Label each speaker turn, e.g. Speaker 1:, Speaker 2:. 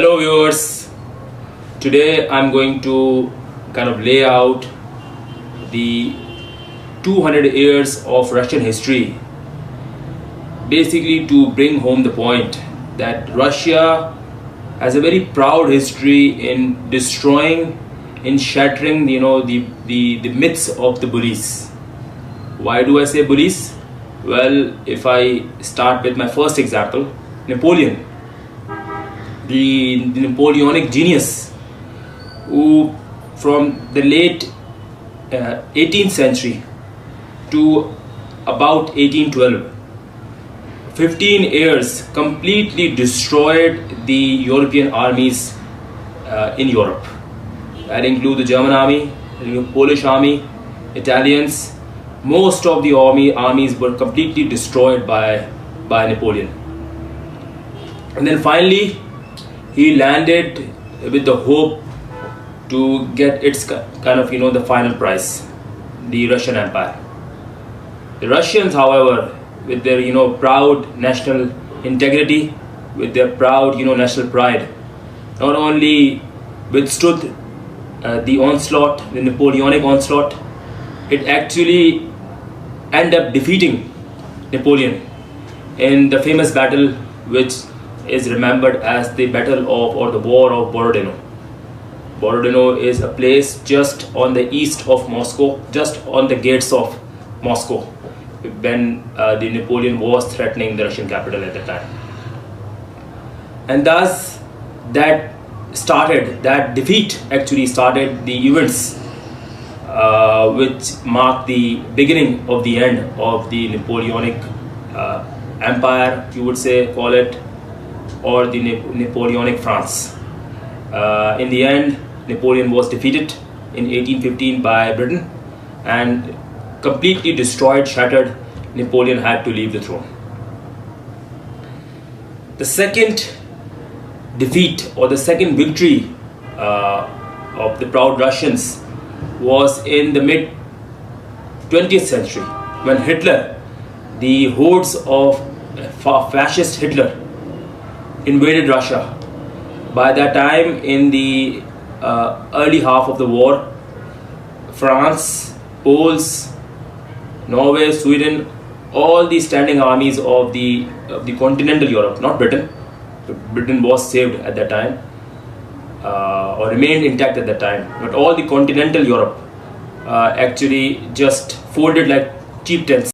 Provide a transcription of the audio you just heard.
Speaker 1: Hello viewers, today I'm going to kind of lay out the 200 years of Russian history, basically to bring home the point that Russia has a very proud history in destroying, in shattering the myths of the bullies. Why do I say bullies? Well, if I start with my first example, Napoleon, the Napoleonic genius, who from the late 18th century to about 1812, 15 years completely destroyed the European armies in Europe. That include the German army, the Polish army, Italians. Most of the armies were completely destroyed by Napoleon. And then finally, he landed with the hope to get its kind of the final prize, the Russian Empire. The Russians, however, with their proud national integrity, with their proud national pride, not only withstood the onslaught, the Napoleonic onslaught, it actually ended up defeating Napoleon in the famous battle which is remembered as the Battle of or the War of Borodino. Borodino is a place just on the east of Moscow, just on the gates of Moscow, when the Napoleon was threatening the Russian capital at the time. And thus that defeat actually started the events which marked the beginning of the end of the Napoleonic empire, you would say, call it, or the Napoleonic France. In the end, Napoleon was defeated in 1815 by Britain, and completely destroyed, shattered, Napoleon had to leave the throne. The second defeat or the second victory of the proud Russians was in the mid 20th century, when Hitler, the hordes of fascist Hitler, invaded Russia. By that time, in the early half of the war, France, Poles, Norway, Sweden, all the standing armies of the continental Europe, not Britain. Britain was saved at that time, or remained intact at that time, but all the continental Europe actually just folded like cheap tents.